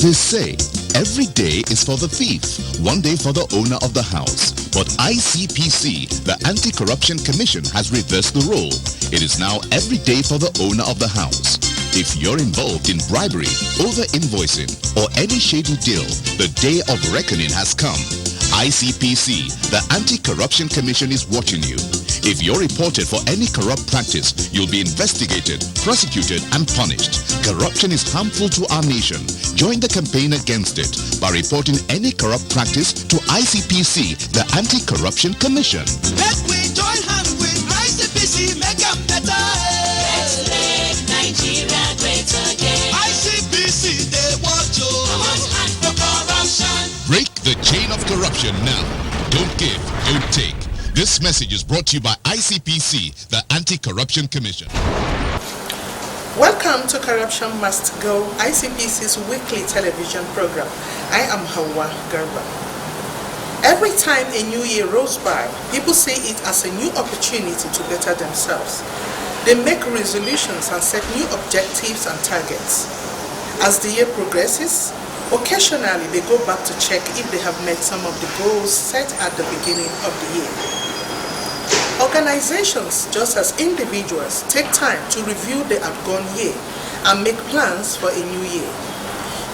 They say every day is for the thief, one day for the owner of the house. But ICPC, the Anti-Corruption Commission, has reversed the role. It is now every day for the owner of the house. If you're involved in bribery, over-invoicing, or any shady deal, the day of reckoning has come. ICPC, the Anti-Corruption Commission, is watching you. If you're reported for any corrupt practice, you'll be investigated, prosecuted, and punished. Corruption is harmful to our nation. Join the campaign against it by reporting any corrupt practice to ICPC, the Anti-Corruption Commission. Let we join hands with ICPC, make them better. Let's make Nigeria great again. ICPC, they watch you. Hand for corruption. Break the chain of corruption now. Don't give, don't take. This message is brought to you by ICPC, the Anti-Corruption Commission. Welcome to Corruption Must Go, ICPC's weekly television program. I am Hawa Garba. Every time a new year rolls by, people see it as a new opportunity to better themselves. They make resolutions and set new objectives and targets. As the year progresses, occasionally they go back to check if they have met some of the goals set at the beginning of the year. Organizations, just as individuals, take time to review the outgone year and make plans for a new year.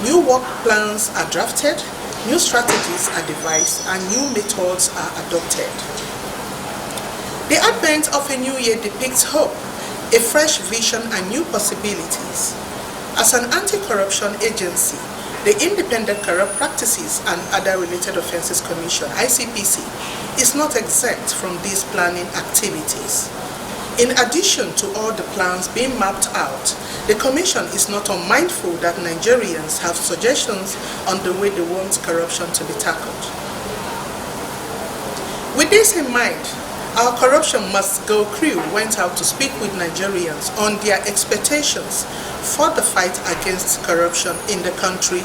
New work plans are drafted, new strategies are devised, and new methods are adopted. The advent of a new year depicts hope, a fresh vision, and new possibilities. As an anti-corruption agency, the Independent Corrupt Practices and Other Related Offences Commission, ICPC, is not exempt from these planning activities. In addition to all the plans being mapped out, the Commission is not unmindful that Nigerians have suggestions on the way they want corruption to be tackled. With this in mind, our Corruption Must Go crew went out to speak with Nigerians on their expectations for the fight against corruption in the country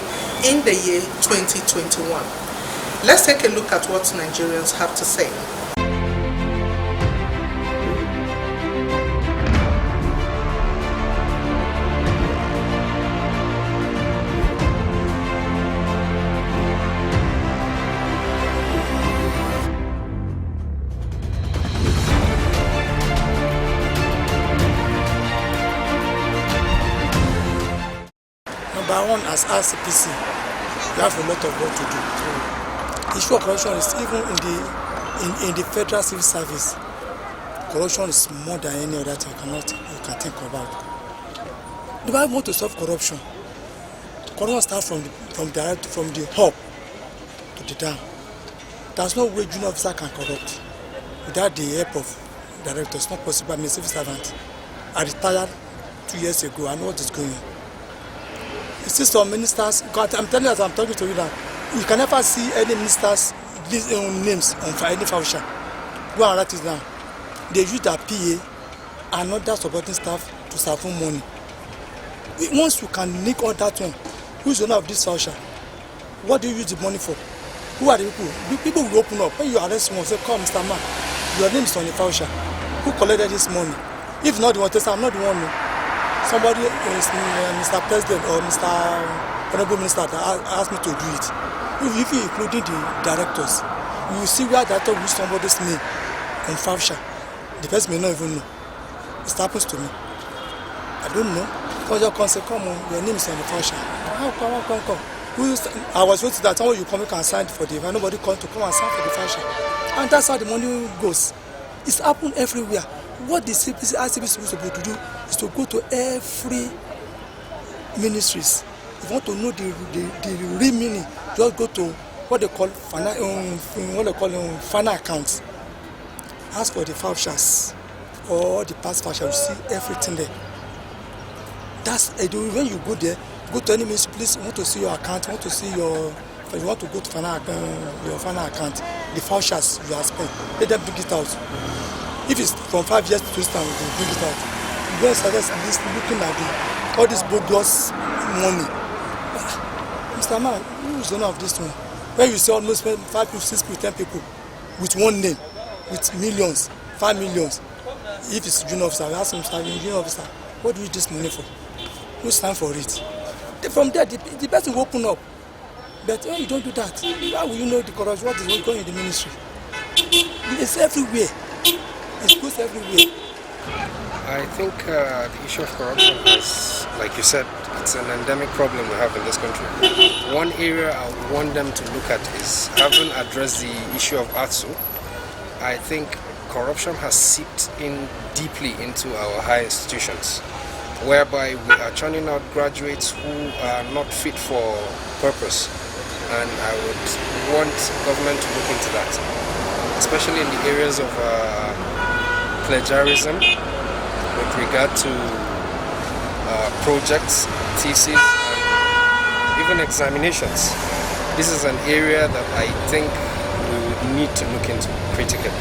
in the year 2021. Let's take a look at what Nigerians have to say. Number one, as ICPC, we have a lot of work to do. The issue of corruption is even in the federal civil service. Corruption is more than any other thing you can think about. If I want to solve corruption, corruption starts from the hub to the down. There's no way junior officer can corrupt without the help of director. It's not possible. I'm a civil servant. I retired 2 years ago. I know what is going on. You see some ministers, I'm telling you as I'm talking to you now, you can never see any ministers' names on any voucher. Go and write it down. They use their PA and other supporting staff to serve money. Once you can link all that one, who is the owner of this voucher? What do you use the money for? Who are the people? The people will open up. When you arrest someone, say, come, Mr. Man, your name is on the voucher. Who collected this money? If not the one, I'm not the one. Somebody, Mr. President or Mr. Honorable Minister, asked me to do it. If you including the directors, you will see where director use somebody's name on voucher. The person may not even know. It happens to me. I don't know. Because you can say, come on, your name is on the voucher. How come? I was waiting that someone you come and sign for the event. Nobody come and sign for the voucher. And that's how the money goes. It's happened everywhere. What the ICPC is supposed to do is to go to every ministries. If you want to know the real meaning, just go to what they call final accounts. Ask for the vouchers or the past vouchers. You see everything there. That's when you go there, go to any ministry, please. You want to see your account, want to see your. If you want to go to your final account, the vouchers you have spent, let them bring it out. If it's from 5 years to this time, we will bring it out. You guys are looking at all this bogus money. Mr. Man, who is the owner of this one? When you see almost 5 to 6 people, 10 people with one name, with millions, 5 millions. If it's junior officer, we ask him, junior officer, what do you use this money for? Who stand for it? from there, the person will open up. But when you don't do that, how will you know the corruption? What is going on in the ministry? It's everywhere. It goes everywhere. I think the issue of corruption is, like you said, it's an endemic problem we have in this country. One area I want them to look at is, having addressed the issue of ASU, I think corruption has seeped in deeply into our higher institutions, whereby we are churning out graduates who are not fit for purpose. And I would want government to look into that, especially in the areas of plagiarism with regard to projects, theses, and even examinations. This is an area that I think we would need to look into critically.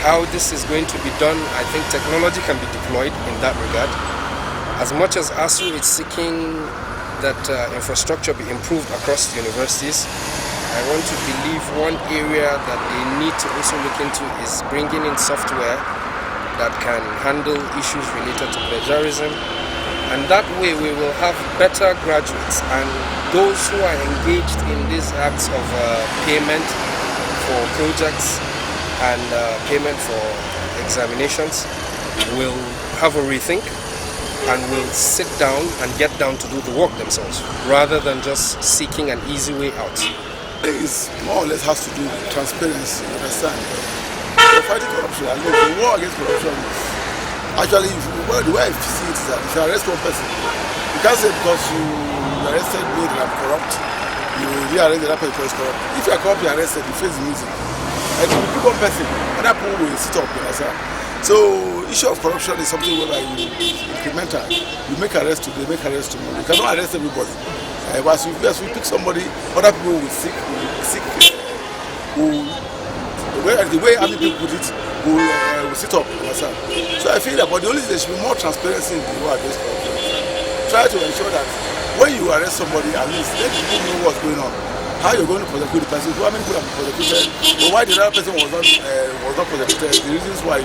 How this is going to be done, I think technology can be deployed in that regard. As much as ASU is seeking that infrastructure be improved across the universities, I want to believe one area that they need to also look into is bringing in software that can handle issues related to plagiarism, and that way we will have better graduates, and those who are engaged in these acts of payment for projects and payment for examinations will have a rethink and will sit down and get down to do the work themselves, rather than just seeking an easy way out. It's more or less has to do with transparency, you understand? We're fighting corruption, and look, the war against corruption is actually, the way I see it is that if you arrest one person, you can't say because you arrested me that I'm corrupt, you rearrange the other person is corrupt. If you are corrupt, you are arrested, you face the music. And if you pick one person, other people will sit up, you understand? So, issue of corruption is something where you incremental. You make arrest today, make arrest tomorrow. You cannot arrest everybody. But as we pick somebody, other people will seek the way other people put it, will sit up. You understand? So I feel that, but the only thing there should be more transparency in the war against corruption. Try to ensure that when you arrest somebody, at least let people know what's going on. How you're going to prosecute the person, how many people have been prosecuted, or why the other person was not prosecuted, the reasons why,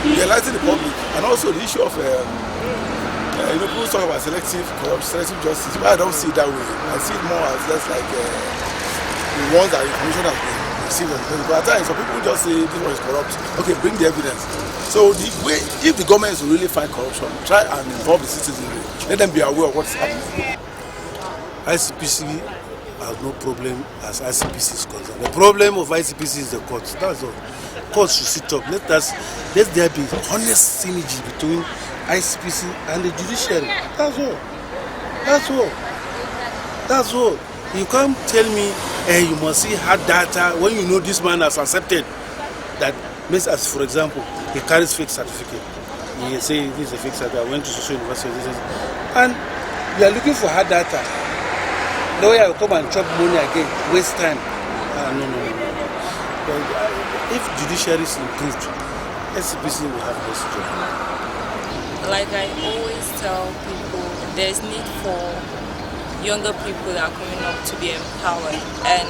realizing the public, and also the issue of, people talk about selective justice, but I don't see it that way. I see it more as less like the ones that information has been received on the person. But at times, some people just say this one is corrupt, okay, bring the evidence. So the way, if the government is to really fight corruption, try and involve the citizenry, let them be aware of what's happening. ICPC has no problem as ICPC is concerned. The problem of ICPC is the courts. That's all. Courts should sit up. Let there be honest synergy between ICPC and the judiciary. That's all. That's all. That's all. You can't tell me you must see hard data when you know this man has accepted that means, as for example, he carries fake certificate. He say this is a fake certificate. I went to social university, and you are looking for hard data. Lawyer will come and chop money again, waste time. No. But if judiciary is improved, SCPC will have less job. Like I always tell people, there's need for younger people that are coming up to be empowered. And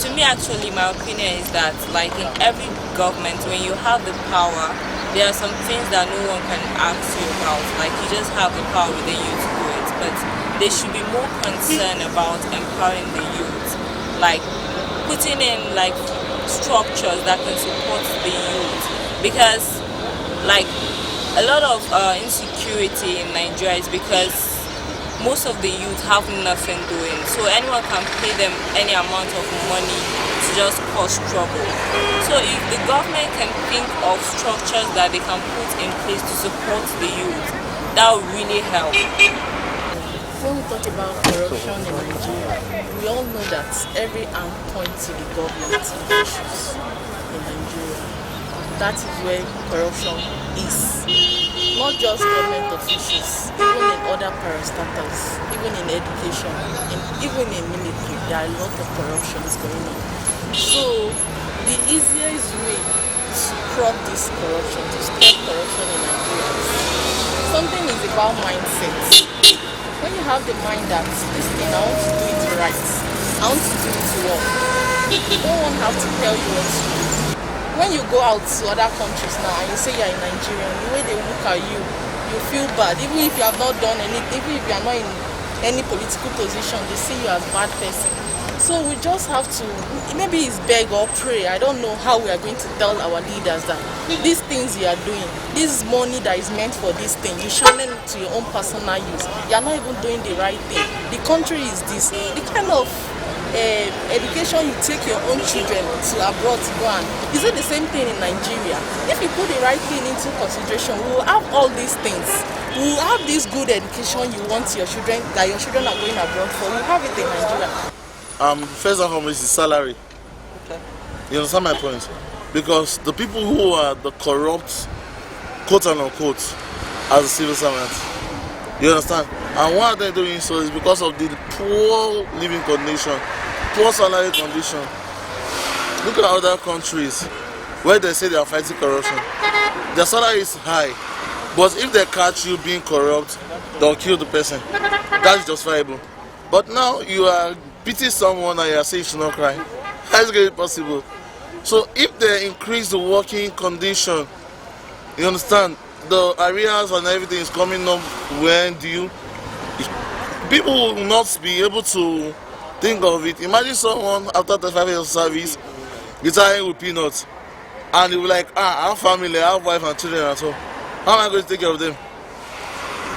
to me, actually, my opinion is that, like in every government, when you have the power, there are some things that no one can ask you about. Like you just have the power within you to do it. But they should be more concerned about empowering the youth, like putting in like structures that can support the youth, because like a lot of insecurity in Nigeria is because most of the youth have nothing doing, so anyone can pay them any amount of money to just cause trouble. So if the government can think of structures that they can put in place to support the youth, that would really help. When we talk about corruption in Nigeria, we all know that every arm points to the government issues in Nigeria. That is where corruption is. Not just government officials, even in other parastatals, even in education, even in military, there are a lot of corruptions going on. So the easiest way to curb this corruption, to stop corruption in Nigeria, something is about mindset. When you have the mind that this thing, I want to do it right, I want to do it well, no one have to tell you what to do. When you go out to other countries now and you say you're a Nigerian, the way they look at you, you feel bad. Even if you have not done anything, even if you are not in any political position, they see you as bad person. So we just have to, maybe it's beg or pray. I don't know how we are going to tell our leaders that these things you are doing, this money that is meant for this thing, you channel it to your own personal use. You are not even doing the right thing. The country is this. The kind of education you take your own children to abroad to go and, is it the same thing in Nigeria? If you put the right thing into consideration, we will have all these things. We will have this good education you want your children, that your children are going abroad for. We have it in Nigeria. First and foremost is salary. Okay. You understand my point? Because the people who are the corrupt, quote and unquote, as a civil servant, you understand? And why are they doing so is because of the poor living condition, poor salary condition. Look at other countries where they say they are fighting corruption. Their salary is high, but if they catch you being corrupt, they'll kill the person. That's justifiable. But now you are beating someone and you are saying you should not cry. How is it possible? So if they increase the working condition, you understand, the areas and everything is coming up when due, people will not be able to think of it. Imagine someone after 35 years of service retiring with peanuts, and they will be like, I have family, I have wife and children at home. How am I going to take care of them?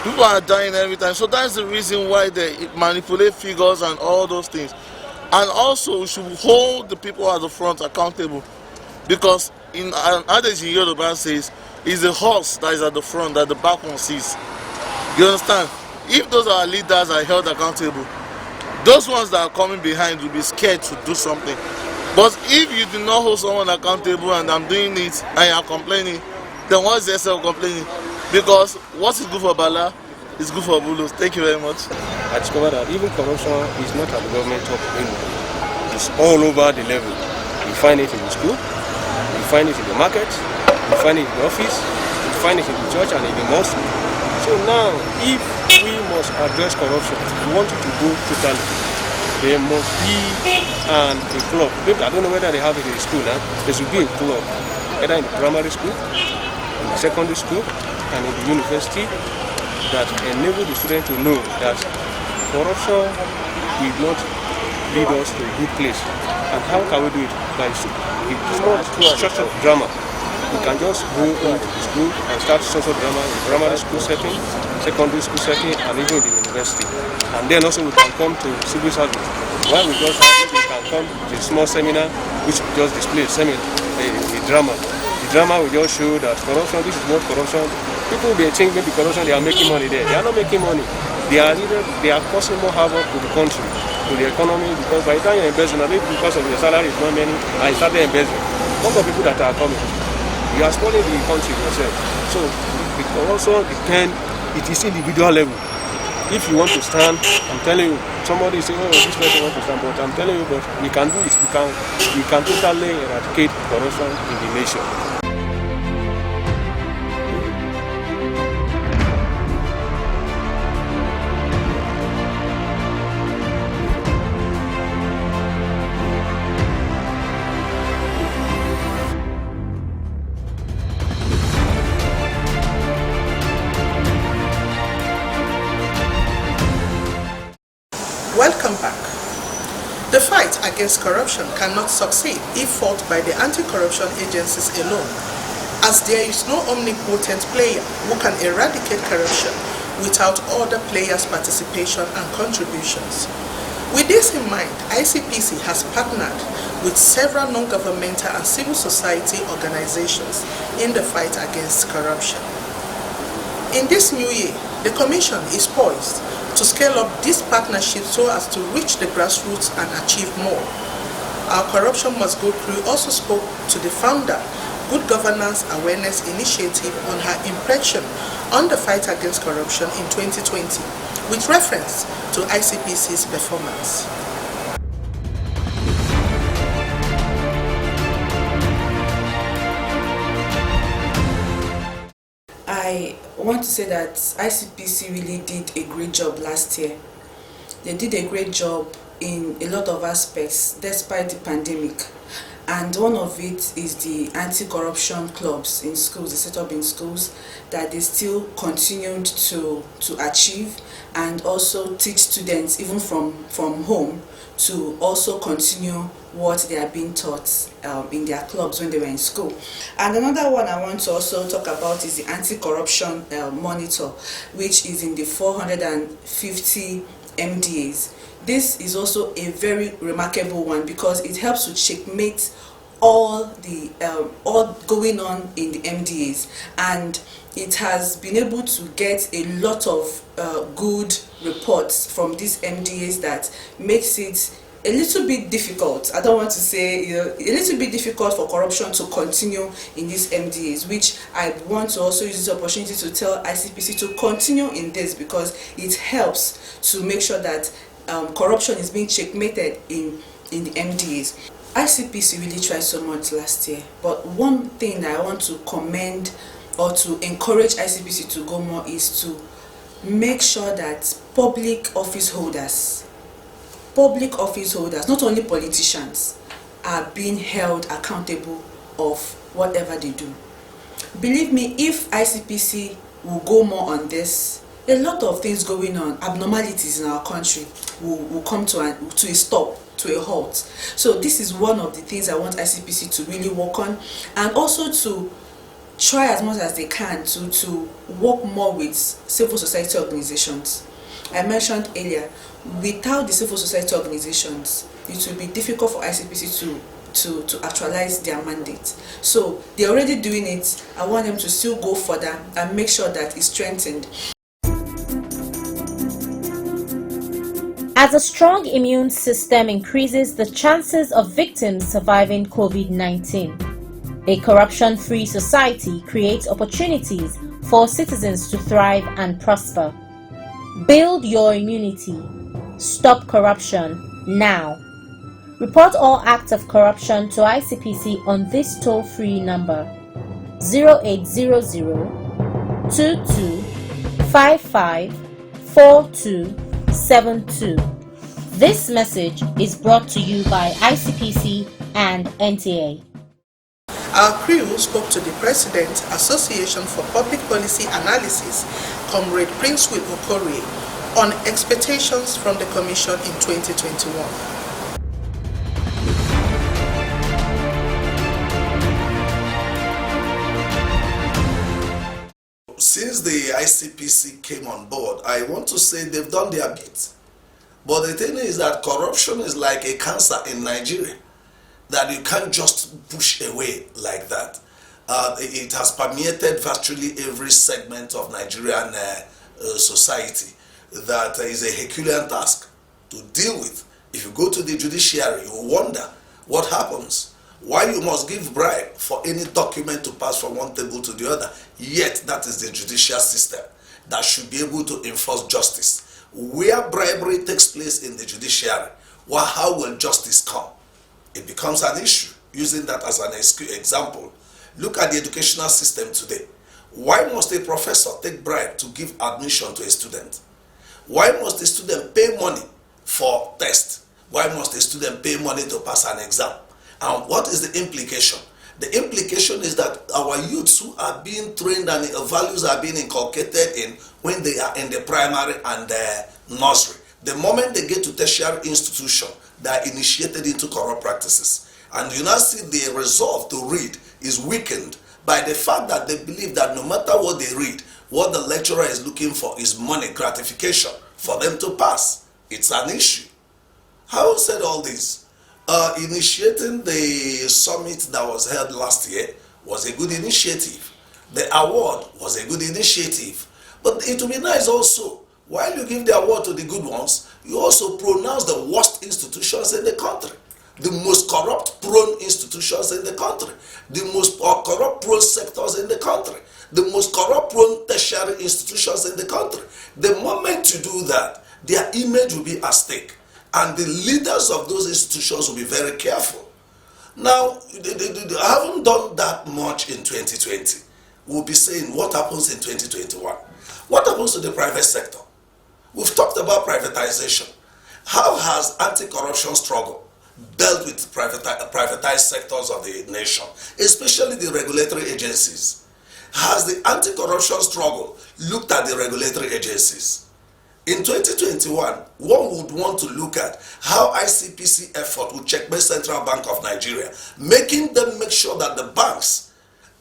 People are dying every time. So that's the reason why they manipulate figures and all those things. And also we should hold the people at the front accountable, because in an adage in Yoruba says, it's the horse that is at the front that the back one sees. You understand? If those are leaders are held accountable, those ones that are coming behind will be scared to do something. But if you do not hold someone accountable and I'm doing it and you are complaining, then what's the essence of complaining? Because what is good for Bala is good for Bulus. Thank you very much. I discovered that even corruption is not at the government top anymore. It's all over the level. You find it in the school, you find it in the market, you find it in the office, you find it in the church and in the mosque. So now, if we must address corruption, we want it to go totally. There must be a club. I don't know whether they have it in the school now. There should be a club, either in the primary school, in the secondary school, and in the university, that enable the student to know that corruption will not lead us to a good place. And how can we do it? By structured drama. We can just go into the school and start structured drama in primary school setting, secondary school setting, and even in the university. And then also we can come to civil service. While we just have it, we can come to a small seminar which just displays the drama. The drama will just show that corruption, this is not corruption. People may think maybe corruption, they are making money there. They are not making money. They are causing more havoc to the country, to the economy, because by the time you're embezzling, maybe because of your salary is not many, and you started embezzling. Most of the people that are coming, you are spoiling the country yourself. So it also depends, it is individual level. If you want to stand, I'm telling you, somebody is saying, oh, this person wants to stand, but I'm telling you, but we can do it. We can totally eradicate corruption in the nation. Welcome back. The fight against corruption cannot succeed if fought by the anti-corruption agencies alone, as there is no omnipotent player who can eradicate corruption without other players' participation and contributions. With this in mind, ICPC has partnered with several non-governmental and civil society organizations in the fight against corruption. In this new year, the Commission is poised to scale up this partnership so as to reach the grassroots and achieve more. Our Corruption Must Go crew also spoke to the founder, Good Governance Awareness Initiative, on her impression on the fight against corruption in 2020, with reference to ICPC's performance. I want to say that ICPC really did a great job last year. They did a great job in a lot of aspects despite the pandemic. and one of it is the anti-corruption clubs in schools, they set up in schools, that they still continued to achieve, and also teach students even from home to also continue what they are being taught in their clubs when they were in school. And another one I want to also talk about is the anti-corruption monitor, which is in the 450 MDAs. This is also a very remarkable one because it helps to checkmate all going on in the MDAs, and it has been able to get a lot of good reports from these MDAs that makes it a little bit difficult. I don't want to say, a little bit difficult for corruption to continue in these MDAs, which I want to also use this opportunity to tell ICPC to continue in this, because it helps to make sure that corruption is being checkmated in the MDAs. ICPC really tried so much last year, but one thing that I want to commend or to encourage ICPC to go more is to make sure that public office holders, not only politicians, are being held accountable of whatever they do. Believe me, if ICPC will go more on this, a lot of things going on, abnormalities in our country will come to a stop, to a halt. So this is one of the things I want ICPC to really work on, and also to try as much as they can to work more with civil society organizations. I mentioned earlier, without the civil society organizations, it will be difficult for ICPC to actualize their mandate. So they're already doing it. I want them to still go further and make sure that it's strengthened. As a strong immune system increases the chances of victims surviving COVID-19, a corruption-free society creates opportunities for citizens to thrive and prosper. Build your immunity. Stop corruption now. Report all acts of corruption to ICPC on this toll-free number 0800 22 55 4272. This message is brought to you by ICPC and NTA. Our crew spoke to the President, Association for Public Policy Analysis, Comrade Prince Will Okorie, on expectations from the Commission in 2021. Since the ICPC came on board, I want to say they've done their bit. But the thing is that corruption is like a cancer in Nigeria that you can't just push away like that. It has permeated virtually every segment of Nigerian society. That is a Herculean task to deal with. If you go to the judiciary, you wonder what happens. Why you must give bribe for any document to pass from one table to the other. Yet that is the judicial system that should be able to enforce justice. Where bribery takes place in the judiciary, well, how will justice come? It becomes an issue. Using that as an example, look at the educational system today. Why must a professor take bribe to give admission to a student? Why must a student pay money for test? Why must a student pay money to pass an exam? And what is the implication? The implication is that our youths who are being trained and values are being inculcated in when they are in the primary and the nursery. The moment they get to tertiary institution, they are initiated into corrupt practices. And you now see the resolve to read is weakened by the fact that they believe that no matter what they read, what the lecturer is looking for is money, gratification for them to pass. It's an issue. Having said all this, initiating the summit that was held last year was a good initiative. The award was a good initiative. But it would be nice also, while you give the award to the good ones, you also pronounce the worst institutions in the country, the most corrupt prone institutions in the country, the most corrupt prone sectors in the country, the most corrupt prone tertiary institutions in the country. The moment you do that, their image will be at stake. And the leaders of those institutions will be very careful. Now, they haven't done that much in 2020. We'll be saying what happens in 2021. What happens to the private sector? We've talked about privatization. How has anti-corruption struggle, dealt with privatized sectors of the nation, especially the regulatory agencies? Has the anti-corruption struggle looked at the regulatory agencies? In 2021, one would want to look at how ICPC effort will checkmate Central Bank of Nigeria, making them make sure that the banks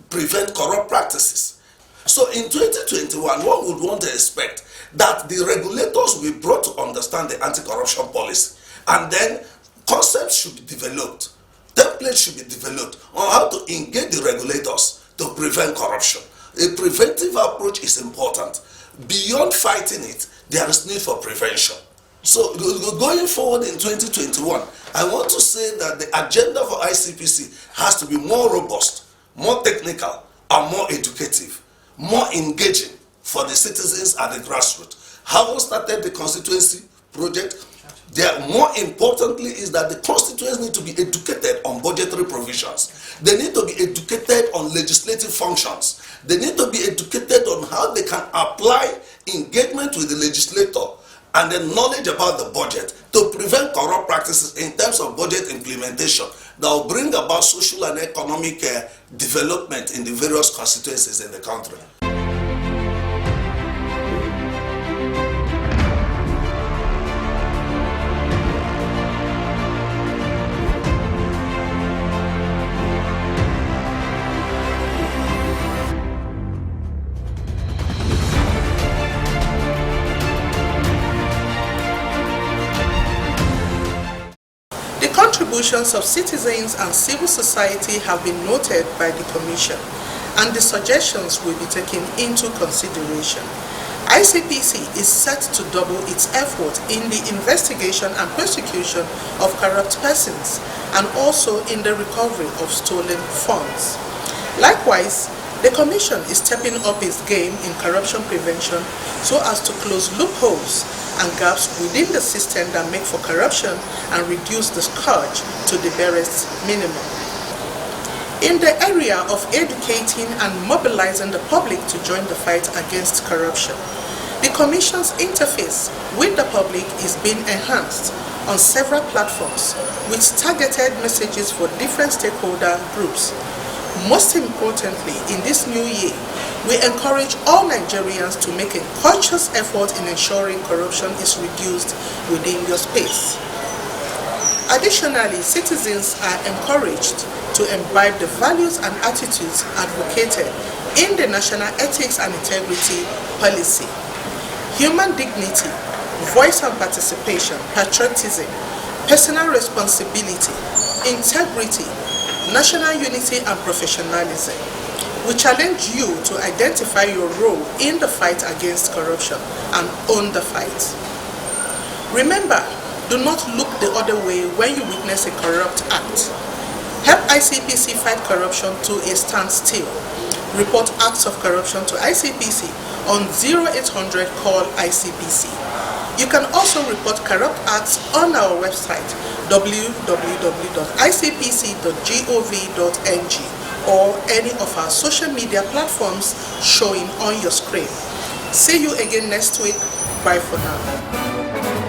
prevent corrupt practices. So in 2021, one would want to expect that the regulators will be brought to understand the anti-corruption policy, and then concepts should be developed, templates should be developed on how to engage the regulators to prevent corruption. A preventive approach is important. Beyond fighting it, there is need for prevention. So going forward in 2021, I want to say that the agenda for ICPC has to be more robust, more technical, and more educative, more engaging for the citizens at the grassroots. Having started the constituency project, more importantly is that the constituents need to be educated on budgetary provisions. They need to be educated on legislative functions. They need to be educated on how they can apply engagement with the legislator and the knowledge about the budget to prevent corrupt practices in terms of budget implementation that will bring about social and economic development in the various constituencies in the country. Contributions of citizens and civil society have been noted by the Commission, and the suggestions will be taken into consideration. ICPC is set to double its effort in the investigation and prosecution of corrupt persons and also in the recovery of stolen funds. Likewise, the Commission is stepping up its game in corruption prevention so as to close loopholes and gaps within the system that make for corruption and reduce the scourge to the barest minimum. In the area of educating and mobilizing the public to join the fight against corruption, the Commission's interface with the public is being enhanced on several platforms with targeted messages for different stakeholder groups. Most importantly, in this new year, we encourage all Nigerians to make a conscious effort in ensuring corruption is reduced within your space. Additionally, citizens are encouraged to imbibe the values and attitudes advocated in the National Ethics and Integrity Policy. Human dignity, voice and participation, patriotism, personal responsibility, integrity, national unity and professionalism. We challenge you to identify your role in the fight against corruption and own the fight. Remember, do not look the other way when you witness a corrupt act. Help ICPC fight corruption to a standstill. Report acts of corruption to ICPC on 0800 call ICPC. You can also report corrupt acts on our website www.icpc.gov.ng or any of our social media platforms showing on your screen. See you again next week. Bye for now.